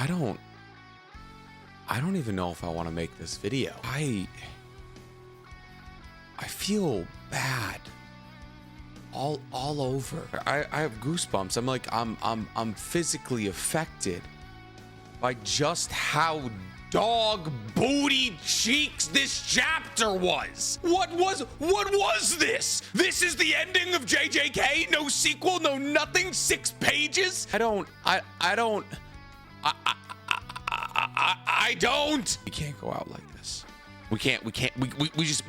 I don't even know if I want to make this video. I feel bad all over. I have goosebumps. I'm like, I'm physically affected by just how dog booty cheeks this chapter was. What was this? This is the ending of JJK? No sequel, no nothing, 6 pages? I don't. We can't go out like this. We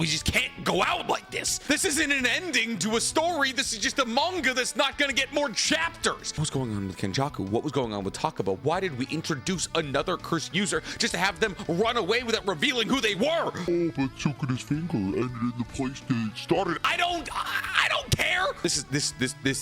just can't go out like this. This isn't an ending to a story. This is just a manga that's not gonna get more chapters. What was going on with Kenjaku? What was going on with Takaba? Why did we introduce another cursed user just to have them run away without revealing who they were? Oh, but Sukuna's finger ended in the place that it started. I don't care. This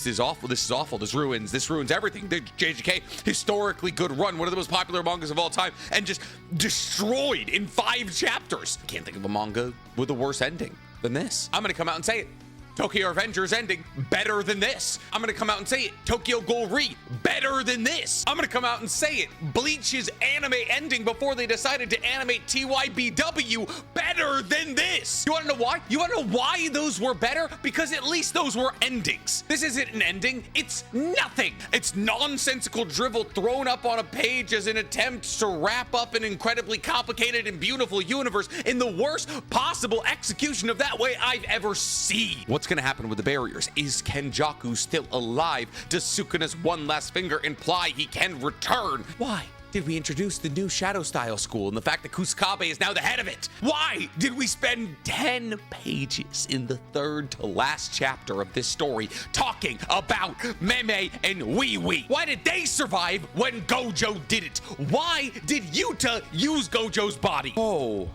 is awful. This is awful. This ruins everything. The JJK historically good run, one of the most popular mangas of all time, and just destroyed in 5 chapters. Can't think of a manga with a worse ending than this. I'm gonna come out and say it. Tokyo Revengers ending better than this. I'm gonna come out and say it. Tokyo Ghoul Re better than this. I'm gonna come out and say it. Bleach's anime ending before they decided to animate TYBW better than this. You wanna know why? You wanna know why those were better? Because at least those were endings. This isn't an ending. It's nothing. It's nonsensical drivel thrown up on a page as an attempt to wrap up an incredibly complicated and beautiful universe in the worst possible execution of that way I've ever seen. What's gonna happen with the barriers? Is Kenjaku still alive? Does Sukuna's one last finger imply he can return? Why did we introduce the new Shadow Style School and the fact that Kusakabe is now the head of it? Why did we spend 10 pages in the 3rd to last chapter of this story talking about Meme and Wee Wee? Why did they survive when Gojo didn't? Why did Yuta use Gojo's body? Oh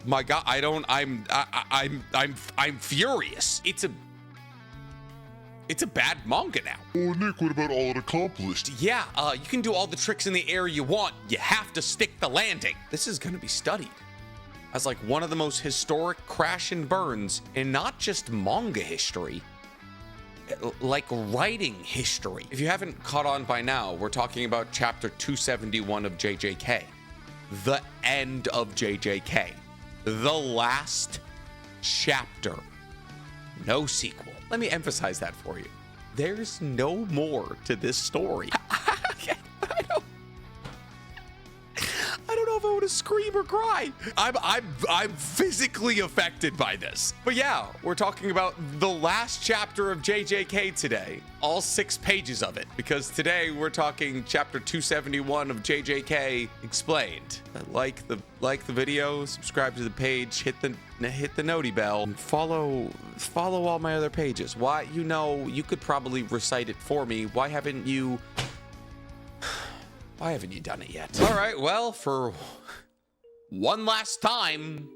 my god, I'm furious. It's a bad manga now. Oh, Nick, what about all it accomplished? Yeah, you can do all the tricks in the air you want. You have to stick the landing. This is gonna be studied as like one of the most historic crash and burns in not just manga history, like writing history. If you haven't caught on by now, we're talking about chapter 271 of JJK. The end of JJK. The last chapter. No sequel. Let me emphasize that for you. There's no more to this story. I don't know if I want to scream or cry. I'm physically affected by this. But yeah, we're talking about the last chapter of JJK today. All 6 pages of it. Because today we're talking chapter 271 of JJK Explained. Like the video, subscribe to the page, hit the noti bell, and follow all my other pages. Why, you could probably recite it for me. Why haven't you done it yet? All right, well, for one last time,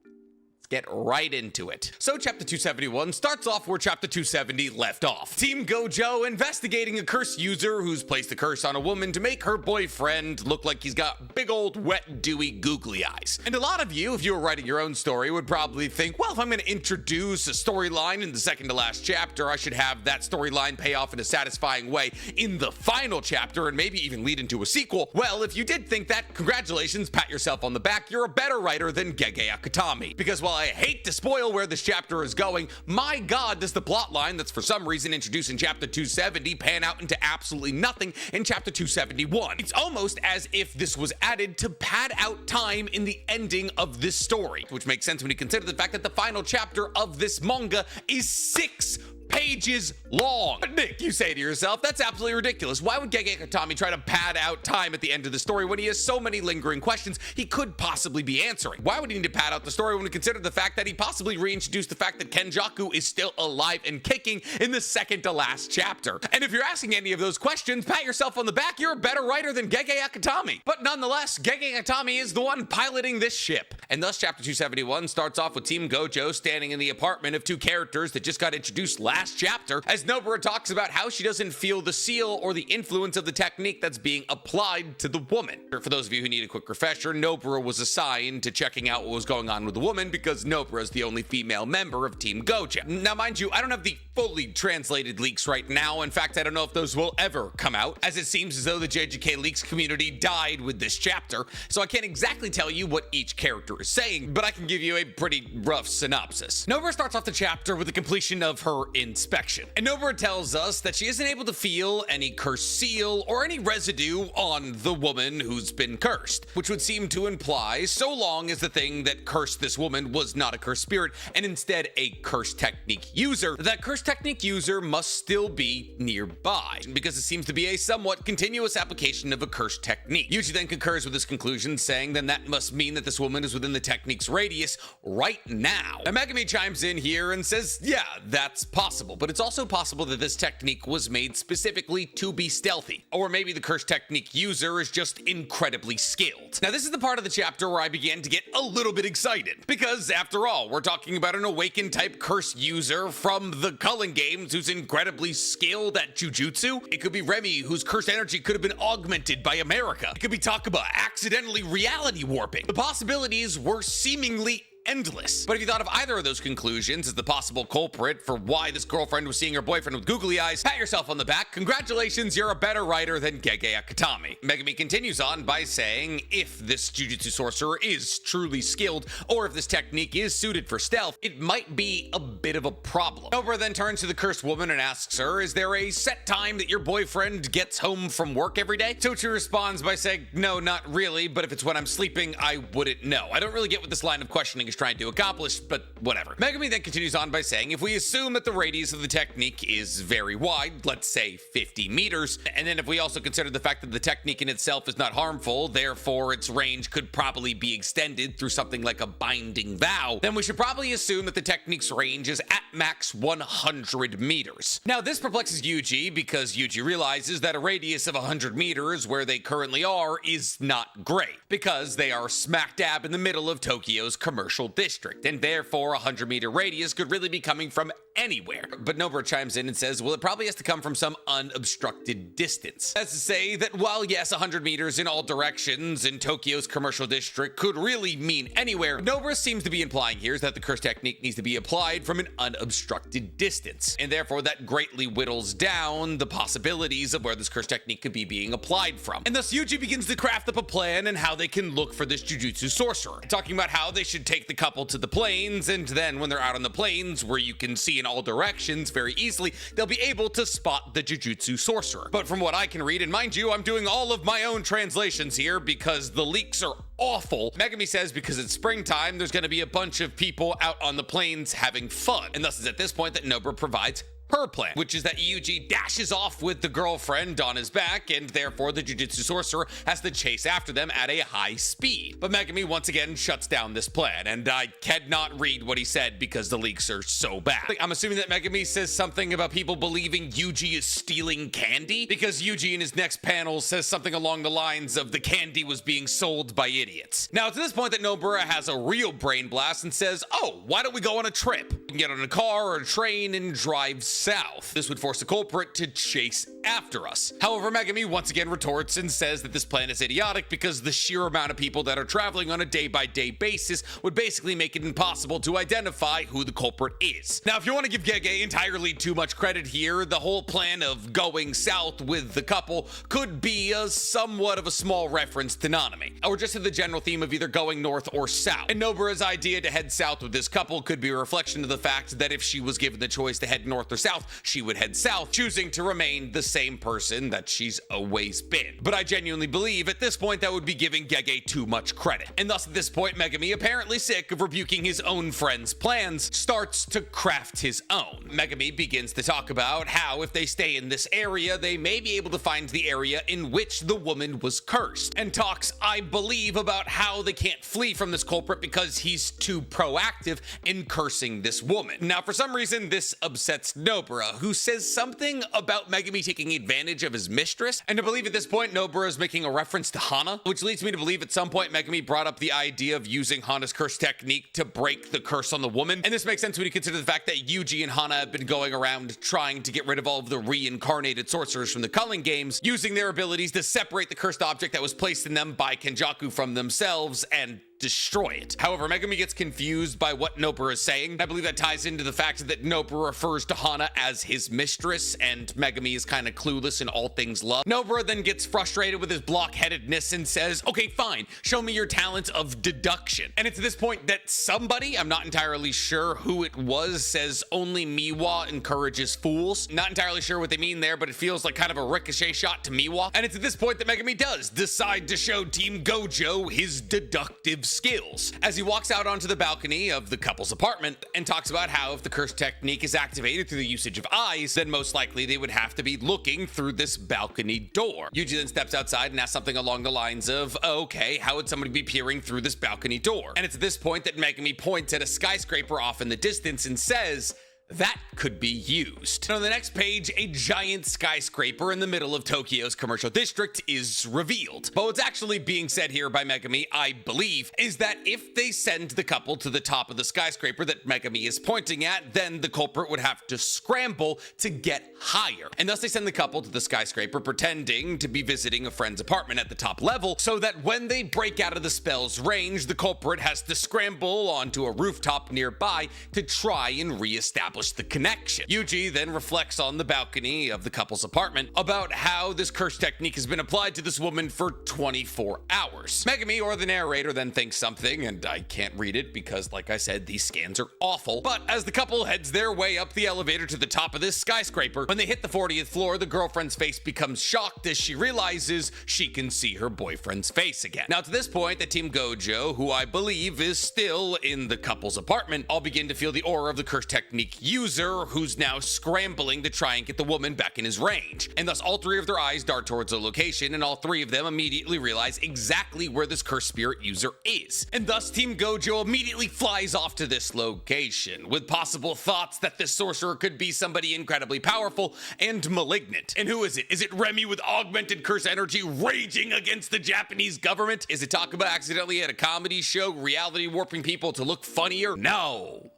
let's get right into it. So chapter 271 starts off where chapter 270 left off. Team Gojo investigating a cursed user who's placed a curse on a woman to make her boyfriend look like he's got big old wet dewy googly eyes. And a lot of you, if you were writing your own story, would probably think, well, if I'm going to introduce a storyline in the 2nd to last chapter, I should have that storyline pay off in a satisfying way in the final chapter and maybe even lead into a sequel. Well, if you did think that, congratulations, pat yourself on the back. You're a better writer than Gege Akutami. Because while I hate to spoil where this chapter is going, my god, does the plot line that's for some reason introduced in chapter 270 pan out into absolutely nothing in chapter 271. It's almost as if this was added to pad out time in the ending of this story, which makes sense when you consider the fact that the final chapter of this manga is 6 pages long. But Nick, you say to yourself, that's absolutely ridiculous. Why would Gege Akutami try to pad out time at the end of the story when he has so many lingering questions he could possibly be answering? Why would he need to pad out the story when we consider the fact that he possibly reintroduced the fact that Kenjaku is still alive and kicking in the 2nd to last chapter? And if you're asking any of those questions, pat yourself on the back. You're a better writer than Gege Akutami. But nonetheless, Gege Akutami is the one piloting this ship. And thus chapter 271 starts off with Team Gojo standing in the apartment of 2 characters that just got introduced last last chapter, as Nobara talks about how she doesn't feel the seal or the influence of the technique that's being applied to the woman. For those of you who need a quick refresher, Nobara was assigned to checking out what was going on with the woman because Nobara is the only female member of Team Goja. Now, mind you, I don't have the fully translated leaks right now. In fact, I don't know if those will ever come out, as it seems as though the JJK leaks community died with this chapter, so I can't exactly tell you what each character is saying, but I can give you a pretty rough synopsis. Nobara starts off the chapter with the completion of her inspection, and Nobara tells us that she isn't able to feel any cursed seal or any residue on the woman who's been cursed, which would seem to imply so long as the thing that cursed this woman was not a cursed spirit and instead a cursed technique user, that cursed technique user must still be nearby, because it seems to be a somewhat continuous application of a cursed technique. Yuji then concurs with this conclusion, saying then that must mean that this woman is within the technique's radius right now. Now Megami chimes in here and says, yeah, that's possible, but it's also possible that this technique was made specifically to be stealthy, or maybe the cursed technique user is just incredibly skilled. Now this is the part of the chapter where I began to get a little bit excited, because after all, we're talking about an awakened type curse user from the Cullen games who's incredibly skilled at Jujutsu. It could be Remy, whose cursed energy could have been augmented by America. It could be Takaba accidentally reality warping. The possibilities were seemingly endless. But if you thought of either of those conclusions as the possible culprit for why this girlfriend was seeing her boyfriend with googly eyes, pat yourself on the back. Congratulations, you're a better writer than Gege Akutami. Megami continues on by saying, if this Jujutsu sorcerer is truly skilled, or if this technique is suited for stealth, it might be a bit of a problem. Nobara then turns to the cursed woman and asks her, is there a set time that your boyfriend gets home from work every day? To which she responds by saying, no, not really, but if it's when I'm sleeping, I wouldn't know. I don't really get what this line of questioning is trying to accomplish, but whatever. Megami then continues on by saying, if we assume that the radius of the technique is very wide, let's say 50 meters, and then if we also consider the fact that the technique in itself is not harmful, therefore its range could probably be extended through something like a binding vow, then we should probably assume that the technique's range is at max 100 meters. Now this perplexes Yuji because Yuji realizes that a radius of 100 meters where they currently are is not great, because they are smack dab in the middle of Tokyo's commercial district, and therefore a 100-meter radius could really be coming from anywhere. But Nobara chimes in and says, well, it probably has to come from some unobstructed distance. As to say that while yes, 100 meters in all directions in Tokyo's commercial district could really mean anywhere, Nobara seems to be implying here is that the curse technique needs to be applied from an unobstructed distance, and therefore that greatly whittles down the possibilities of where this curse technique could be being applied from. And thus Yuji begins to craft up a plan and how they can look for this Jujutsu sorcerer, talking about how they should take the couple to the plains, and then when they're out on the plains where you can see in all directions very easily, they'll be able to spot the Jujutsu sorcerer. But from what I can read, and mind you, I'm doing all of my own translations here because the leaks are awful. Megami says because it's springtime, there's going to be a bunch of people out on the plains having fun, and thus it's at this point that Nobara provides her plan, which is that Yuji dashes off with the girlfriend on his back, and therefore the Jujutsu sorcerer has to chase after them at a high speed. But Megami once again shuts down this plan, and I cannot read what he said because the leaks are so bad. I'm assuming that Megami says something about people believing Yuji is stealing candy, because Yuji in his next panel says something along the lines of the candy was being sold by idiots. Now it's at this point that Nobara has a real brain blast and says, oh, why don't we go on a trip? We can get on a car or a train and drive south. This would force the culprit to chase after us. However, Megami once again retorts and says that this plan is idiotic because the sheer amount of people that are traveling on a day-by-day basis would basically make it impossible to identify who the culprit is. Now, if you want to give Gege entirely too much credit here, the whole plan of going south with the couple could be a somewhat of a small reference to Nanami, or just to the general theme of either going north or south. And Nobara's idea to head south with this couple could be a reflection of the fact that if she was given the choice to head north or south, she would head south, choosing to remain the same person that she's always been. But I genuinely believe at this point that would be giving Gege too much credit. And thus at this point, Megami, apparently sick of rebuking his own friend's plans, starts to craft his own. Megami begins to talk about how if they stay in this area, they may be able to find the area in which the woman was cursed, and talks, I believe, about how they can't flee from this culprit because he's too proactive in cursing this woman. Now, for some reason, this upsets Nobara, who says something about Megami taking advantage of his mistress, and I believe at this point, Nobara is making a reference to Hana, which leads me to believe at some point Megami brought up the idea of using Hana's curse technique to break the curse on the woman, and this makes sense when you consider the fact that Yuji and Hana have been going around trying to get rid of all of the reincarnated sorcerers from the Culling games, using their abilities to separate the cursed object that was placed in them by Kenjaku from themselves and destroy it. However, Megami gets confused by what Nobara is saying. I believe that ties into the fact that Nobara refers to Hana as his mistress, and Megami is kind of clueless in all things love. Nobara then gets frustrated with his blockheadedness and says, okay, fine, show me your talent of deduction. And it's at this point that somebody, I'm not entirely sure who it was, says only Miwa encourages fools. Not entirely sure what they mean there, but it feels like kind of a ricochet shot to Miwa. And it's at this point that Megami does decide to show Team Gojo his deductive skills as he walks out onto the balcony of the couple's apartment and talks about how if the curse technique is activated through the usage of eyes, then most likely they would have to be looking through this balcony door. Yuji then steps outside and asks something along the lines of, okay, how would somebody be peering through this balcony door? And it's at this point that Megami points at a skyscraper off in the distance and says, that could be used. And on the next page, a giant skyscraper in the middle of Tokyo's commercial district is revealed. But what's actually being said here by Megami, I believe, is that if they send the couple to the top of the skyscraper that Megami is pointing at, then the culprit would have to scramble to get higher. And thus they send the couple to the skyscraper pretending to be visiting a friend's apartment at the top level, so that when they break out of the spell's range, the culprit has to scramble onto a rooftop nearby to try and reestablish the connection. Yuji then reflects on the balcony of the couple's apartment about how this curse technique has been applied to this woman for 24 hours. Megami, or the narrator, then thinks something, and I can't read it because, like I said, these scans are awful. But as the couple heads their way up the elevator to the top of this skyscraper, when they hit the 40th floor, the girlfriend's face becomes shocked as she realizes she can see her boyfriend's face again. Now, to this point, the Team Gojo, who I believe is still in the couple's apartment, all begin to feel the aura of the curse technique user, who's now scrambling to try and get the woman back in his range. And thus all three of their eyes dart towards a location, and all three of them immediately realize exactly where this cursed spirit user is. And thus Team Gojo immediately flies off to this location, with possible thoughts that this sorcerer could be somebody incredibly powerful and malignant. And who is it? Is it Remy with augmented curse energy raging against the Japanese government? Is it Takaba accidentally at a comedy show reality warping people to look funnier? No.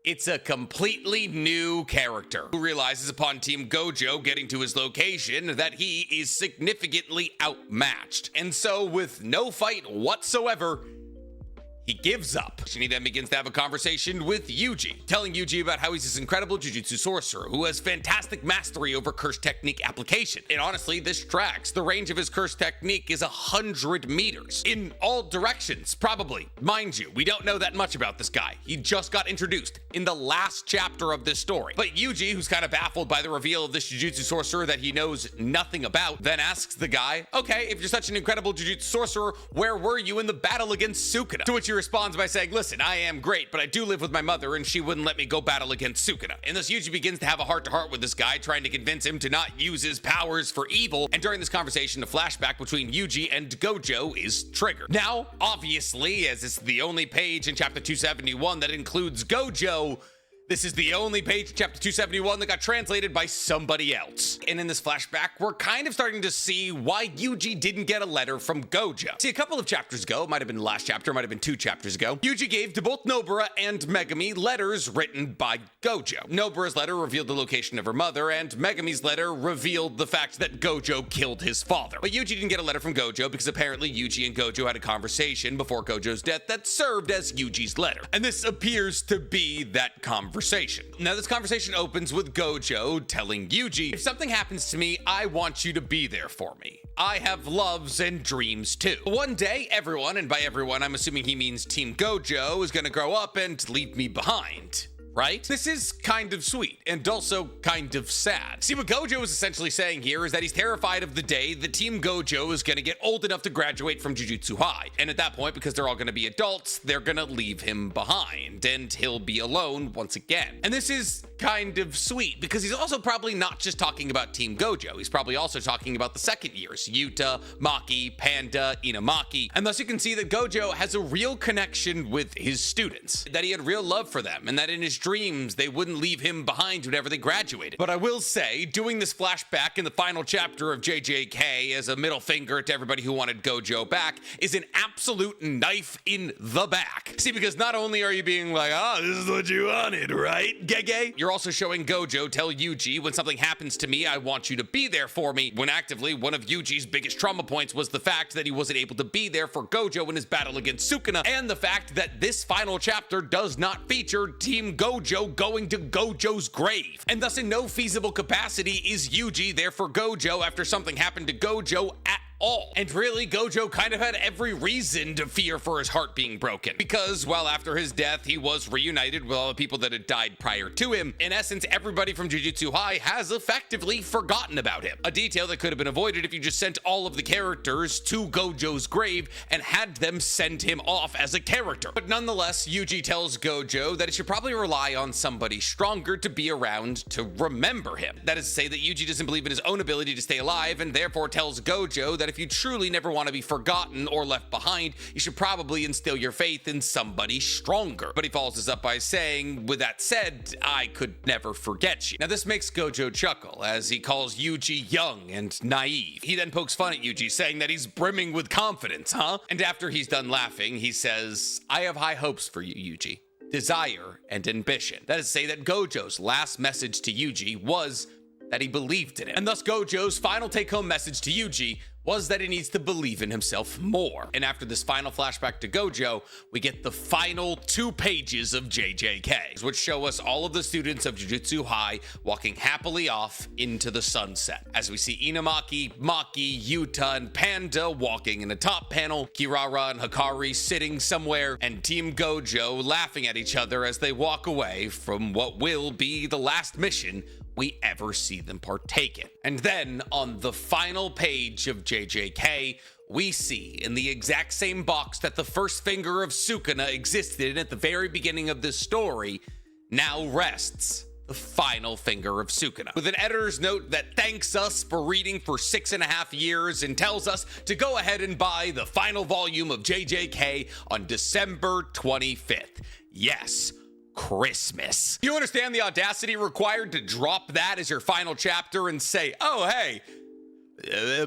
It's a completely new character who realizes upon Team Gojo getting to his location that he is significantly outmatched. And so with no fight whatsoever, he gives up. Shinji then begins to have a conversation with Yuji, telling Yuji about how he's this incredible Jujutsu sorcerer who has fantastic mastery over curse technique application. And honestly, this tracks. The range of his curse technique is 100 meters in all directions, probably. Mind you, we don't know that much about this guy. He just got introduced in the last chapter of this story. But Yuji, who's kind of baffled by the reveal of this Jujutsu sorcerer that he knows nothing about, then asks the guy, okay, if you're such an incredible Jujutsu sorcerer, where were you in the battle against Sukuna? To which he responds by saying, listen, I am great, but I do live with my mother and she wouldn't let me go battle against Sukuna. And thus Yuji begins to have a heart-to-heart with this guy, trying to convince him to not use his powers for evil. And during this conversation, a flashback between Yuji and Gojo is triggered. Now, obviously, as it's the only page in chapter 271 that includes Gojo, this is the only page in chapter 271 that got translated by somebody else. And in this flashback, we're kind of starting to see why Yuji didn't get a letter from Gojo. See, a couple of chapters ago, it might have been the last chapter, might have been 2 chapters ago, Yuji gave to both Nobara and Megami letters written by Gojo. Nobara's letter revealed the location of her mother, and Megami's letter revealed the fact that Gojo killed his father. But Yuji didn't get a letter from Gojo because apparently Yuji and Gojo had a conversation before Gojo's death that served as Yuji's letter. And this appears to be that conversation. Now, this conversation opens with Gojo telling Yuji, if something happens to me, I want you to be there for me. I have loves and dreams too. One day, everyone, and by everyone, I'm assuming he means Team Gojo, is gonna grow up and leave me behind. Right? This is kind of sweet and also kind of sad. See, what Gojo is essentially saying here is that he's terrified of the day the Team Gojo is going to get old enough to graduate from Jujutsu High. And at that point, because they're all going to be adults, they're going to leave him behind and he'll be alone once again. And this is kind of sweet because he's also probably not just talking about Team Gojo. He's probably also talking about the second years, Yuta, Maki, Panda, Inamaki. And thus you can see that Gojo has a real connection with his students, that he had real love for them, and that in his dreams they wouldn't leave him behind whenever they graduated. But I will say, doing this flashback in the final chapter of JJK as a middle finger to everybody who wanted Gojo back is an absolute knife in the back. See, because not only are you being like, oh, this is what you wanted, right, Gege? You're also showing Gojo tell Yuji, when something happens to me, I want you to be there for me, when actively one of Yuji's biggest trauma points was the fact that he wasn't able to be there for Gojo in his battle against Sukuna, and the fact that this final chapter does not feature Team Gojo going to Gojo's grave. And thus in no feasible capacity is Yuji there for Gojo after something happened to Gojo at all. And really, Gojo kind of had every reason to fear for his heart being broken, because while after his death he was reunited with all the people that had died prior to him, in essence everybody from Jujutsu High has effectively forgotten about him. A detail that could have been avoided if you just sent all of the characters to Gojo's grave and had them send him off as a character. But nonetheless, Yuji tells Gojo that he should probably rely on somebody stronger to be around to remember him. That is to say that Yuji doesn't believe in his own ability to stay alive, and therefore tells Gojo that if you truly never want to be forgotten or left behind, you should probably instill your faith in somebody stronger. But he follows this up by saying, with that said, I could never forget you. Now this makes Gojo chuckle, as he calls Yuji young and naive. He then pokes fun at Yuji, saying that he's brimming with confidence, huh? And after he's done laughing, he says, I have high hopes for you, Yuji. Desire and ambition. That is to say that Gojo's last message to Yuji was that he believed in it. And thus Gojo's final take-home message to Yuji was that he needs to believe in himself more. And after this final flashback to Gojo, we get the final 2 pages of JJK, which show us all of the students of Jujutsu High walking happily off into the sunset. As we see Inamaki, Maki, Yuta, and Panda walking in a top panel, Kirara and Hikari sitting somewhere, and Team Gojo laughing at each other as they walk away from what will be the last mission we ever see them partake in. And then on the final page of JJK, we see in the exact same box that the first finger of Sukuna existed in at the very beginning of this story, now rests the final finger of Sukuna, with an editor's note that thanks us for reading for 6.5 years and tells us to go ahead and buy the final volume of JJK on December 25th. Yes, Christmas. You understand the audacity required to drop that as your final chapter and say, oh, hey,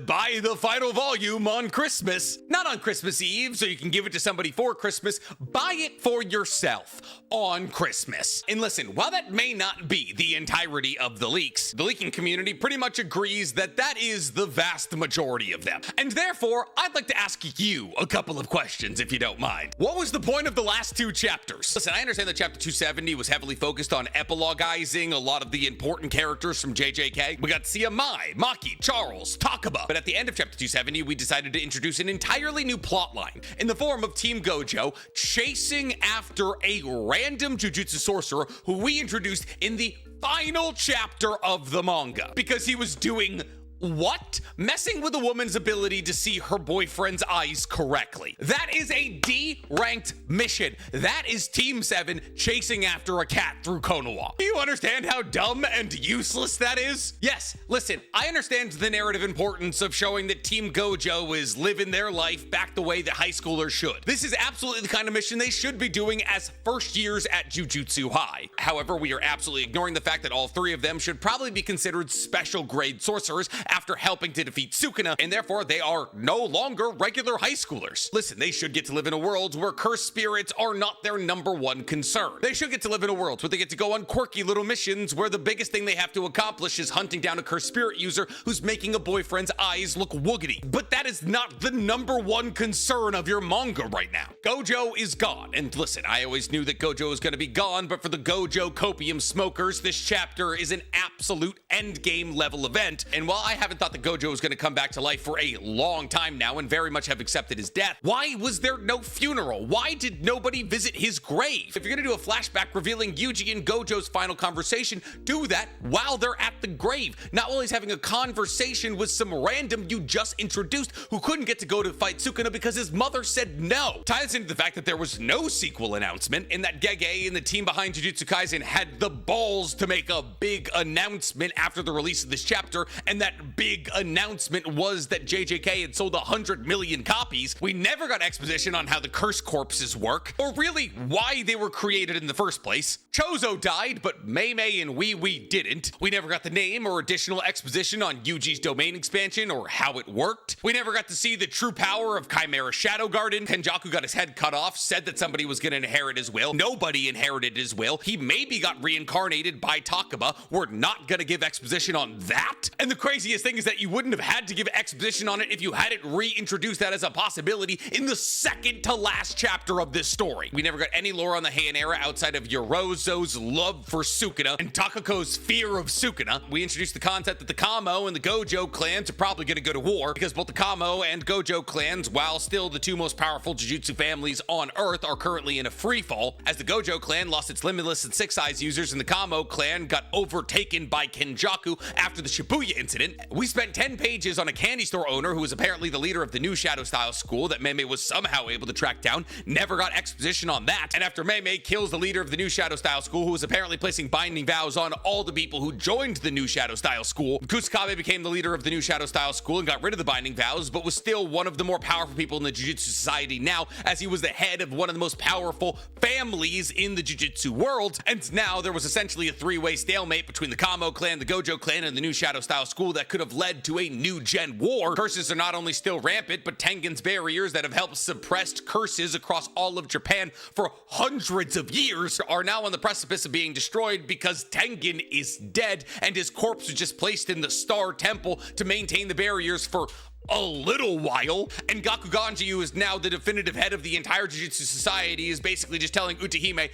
buy the final volume on Christmas. Not on Christmas Eve, so you can give it to somebody for Christmas. Buy it for yourself on Christmas. And listen, while that may not be the entirety of the leaks, the leaking community pretty much agrees that that is the vast majority of them. And therefore, I'd like to ask you a couple of questions, if you don't mind. What was the point of the last 2 chapters? Listen, I understand that chapter 270 was heavily focused on epiloguizing a lot of the important characters from JJK. We got Sia Mai, Maki, Charles, Takaba. But at the end of chapter 270, we decided to introduce an entirely new plotline in the form of Team Gojo chasing after a random Jujutsu sorcerer who we introduced in the final chapter of the manga, because he was doing what? Messing with a woman's ability to see her boyfriend's eyes correctly. That is a D-ranked mission. That is Team 7 chasing after a cat through Konoha. Do you understand how dumb and useless that is? Yes, listen, I understand the narrative importance of showing that Team Gojo is living their life back the way that high schoolers should. This is absolutely the kind of mission they should be doing as first years at Jujutsu High. However, we are absolutely ignoring the fact that all 3 of them should probably be considered special grade sorcerers after helping to defeat Sukuna, and therefore they are no longer regular high schoolers. Listen, they should get to live in a world where cursed spirits are not their #1 concern. They should get to live in a world where they get to go on quirky little missions where the biggest thing they have to accomplish is hunting down a cursed spirit user who's making a boyfriend's eyes look woogity. But that is not the #1 concern of your manga right now. Gojo is gone, and listen, I always knew that Gojo was going to be gone, but for the Gojo copium smokers, this chapter is an absolute endgame level event, and while I haven't thought that Gojo was going to come back to life for a long time now and very much have accepted his death, why was there no funeral? Why did nobody visit his grave? If you're going to do a flashback revealing Yuji and Gojo's final conversation, do that while they're at the grave. Not while he's having a conversation with some random you just introduced who couldn't get to go to fight Sukuna because his mother said no. Ties into the fact that there was no sequel announcement and that Gege and the team behind Jujutsu Kaisen had the balls to make a big announcement after the release of this chapter, and that big announcement was that JJK had sold 100 million copies. We never got exposition on how the curse corpses work, or really why they were created in the first place. Chozo died, but Mei Mei and Wee didn't. We never got the name or additional exposition on Yuji's domain expansion or how it worked. We never got to see the true power of Chimera Shadow Garden. Kenjaku got his head cut off, said that somebody was going to inherit his will. Nobody inherited his will. He maybe got reincarnated by Takaba. We're not going to give exposition on that. And the craziest thing is that you wouldn't have had to give exposition on it if you hadn't reintroduced that as a possibility in the second to last chapter of this story. We never got any lore on the Heian era outside of Yorozo's love for Sukuna and Takako's fear of Sukuna. We introduced the concept that the Kamo and the Gojo clans are probably going to go to war because both the Kamo and Gojo clans, while still the two most powerful Jujutsu families on Earth, are currently in a freefall, as the Gojo clan lost its Limitless and Six Eyes users and the Kamo clan got overtaken by Kenjaku after the Shibuya incident. We spent 10 pages on a candy store owner who was apparently the leader of the new Shadow Style school that Mei was somehow able to track down. Never got exposition on that. And after Mei kills the leader of the new Shadow Style school, who was apparently placing binding vows on all the people who joined the new Shadow Style school, Kusakabe became the leader of the new Shadow Style school and got rid of the binding vows, but was still one of the more powerful people in the Jujutsu society now, as he was the head of one of the most powerful families in the Jujutsu world. And now there was essentially a three-way stalemate between the Kamo clan, the Gojo clan, and the new Shadow Style school that could have led to a new gen war. Curses are not only still rampant, but Tengen's barriers that have helped suppress curses across all of Japan for hundreds of years are now on the precipice of being destroyed because Tengen is dead and his corpse was just placed in the Star Temple to maintain the barriers for a little while, and Gakuganji, who is now the definitive head of the entire Jujutsu society, is basically just telling Utahime,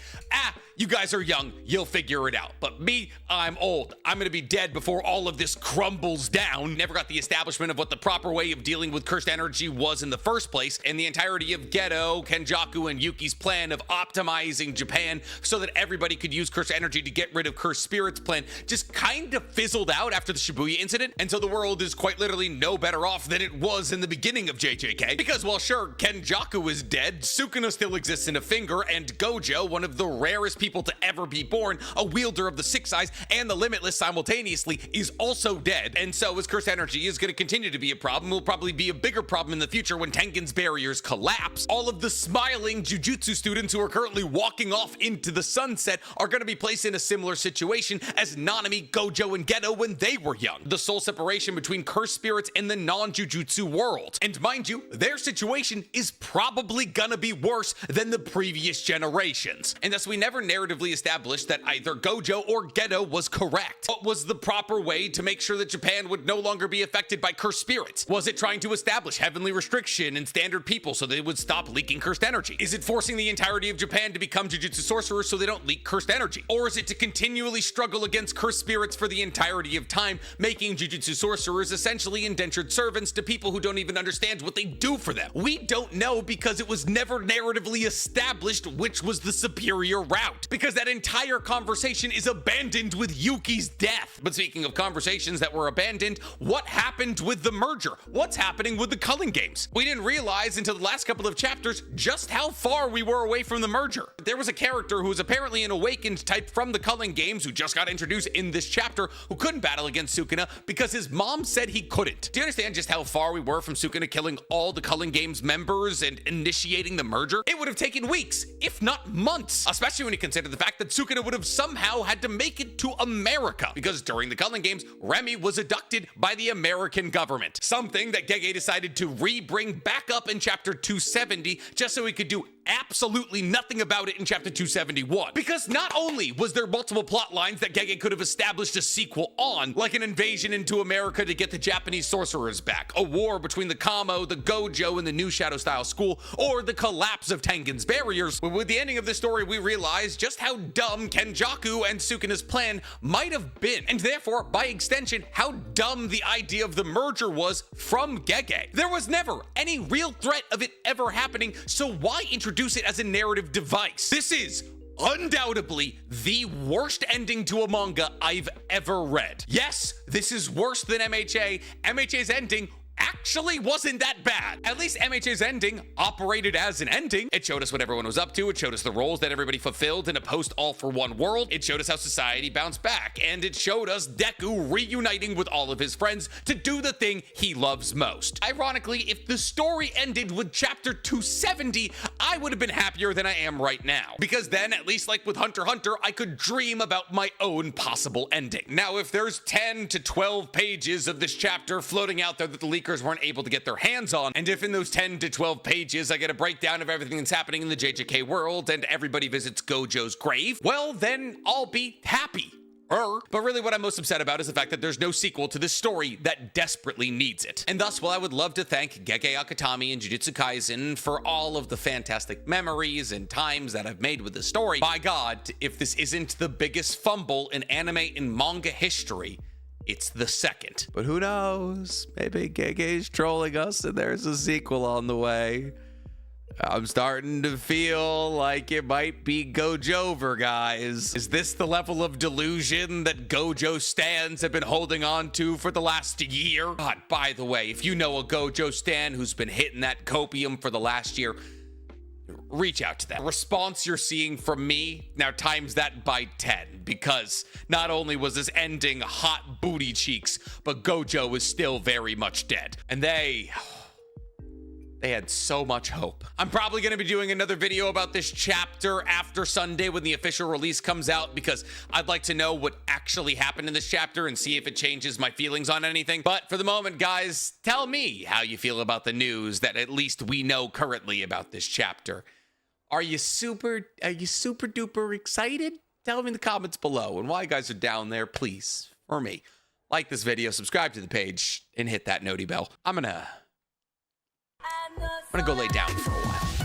you guys are young, you'll figure it out. But me, I'm old. I'm gonna be dead before all of this crumbles down. Never got the establishment of what the proper way of dealing with cursed energy was in the first place, and the entirety of Geto, Kenjaku, and Yuki's plan of optimizing Japan so that everybody could use cursed energy to get rid of cursed spirits plan just kind of fizzled out after the Shibuya incident, and so the world is quite literally no better off than it was in the beginning of JJK. Because while sure, Kenjaku is dead, Sukuna still exists in a finger, and Gojo, one of the rarest people to ever be born, a wielder of the Six Eyes and the Limitless simultaneously, is also dead. And so as cursed energy is going to continue to be a problem, will probably be a bigger problem in the future when Tengen's barriers collapse. All of the smiling Jujutsu students who are currently walking off into the sunset are going to be placed in a similar situation as Nanami, Gojo, and Geto when they were young. The sole separation between cursed spirits and the non-Jujutsu world. And mind you, their situation is probably gonna be worse than the previous generations. And thus we never narratively established that either Gojo or Geto was correct. What was the proper way to make sure that Japan would no longer be affected by cursed spirits? Was it trying to establish heavenly restriction and standard people so they would stop leaking cursed energy? Is it forcing the entirety of Japan to become Jujutsu sorcerers so they don't leak cursed energy? Or is it to continually struggle against cursed spirits for the entirety of time, making Jujutsu sorcerers essentially indentured servants to people who don't even understand what they do for them? We don't know because it was never narratively established which was the superior route, because that entire conversation is abandoned with Yuki's death. But speaking of conversations that were abandoned, what happened with the merger? What's happening with the Culling Games? We didn't realize until the last couple of chapters just how far we were away from the merger. There was a character who was apparently an awakened type from the Culling Games who just got introduced in this chapter who couldn't battle against Sukuna because his mom said he couldn't. Do you understand just how far we were from Sukuna killing all the Culling Games members and initiating the merger? It would have taken weeks, if not months, especially when you consider the fact that Sukuna would have somehow had to make it to America, because during the Culling Games, Remy was abducted by the American government, something that Gege decided to bring back up in chapter 270 just so he could do absolutely nothing about it in chapter 271. Because not only was there multiple plot lines that Gege could have established a sequel on, like an invasion into America to get the Japanese sorcerers back, attack, a war between the Kamo, the Gojo, and the new Shadow Style School, or the collapse of Tengen's barriers. But with the ending of this story, we realize just how dumb Kenjaku and Sukuna's plan might have been, and therefore, by extension, how dumb the idea of the merger was from Gege. There was never any real threat of it ever happening, so why introduce it as a narrative device? This is undoubtedly the worst ending to a manga I've ever read. Yes, this is worse than MHA. MHA's ending actually wasn't that bad. At least MHA's ending operated as an ending. It showed us what everyone was up to. It showed us the roles that everybody fulfilled in a post-all-for-one world. It showed us how society bounced back. And it showed us Deku reuniting with all of his friends to do the thing he loves most. Ironically, if the story ended with chapter 270, I would have been happier than I am right now. Because then, at least like with Hunter x Hunter, I could dream about my own possible ending. Now, if there's 10 to 12 pages of this chapter floating out there that the leakers weren't able to get their hands on, and if in those 10 to 12 pages I get a breakdown of everything that's happening in the JJK world and everybody visits Gojo's grave, well, then I'll be happy. But really what I'm most upset about is the fact that there's no sequel to this story that desperately needs it. And thus, while I would love to thank Gege Akutami and Jujutsu Kaisen for all of the fantastic memories and times that I've made with the story, by God, if this isn't the biggest fumble in anime and manga history, it's the second. But who knows? Maybe Gege's trolling us and there's a sequel on the way. I'm starting to feel like it might be Gojover, guys. Is this the level of delusion that Gojo stans have been holding on to for the last year? God, by the way, if you know a Gojo stan who's been hitting that copium for the last year, reach out to them. The response you're seeing from me, now times that by 10, because not only was this ending hot booty cheeks, but Gojo is still very much dead. And they had so much hope. I'm probably gonna be doing another video about this chapter after Sunday when the official release comes out, because I'd like to know what actually happened in this chapter and see if it changes my feelings on anything. But for the moment, guys, tell me how you feel about the news that at least we know currently about this chapter. Are you super duper excited? Tell me in the comments below. And while you guys are down there, please, for me, like this video, subscribe to the page, and hit that noti bell. I'm gonna go lay down for a while.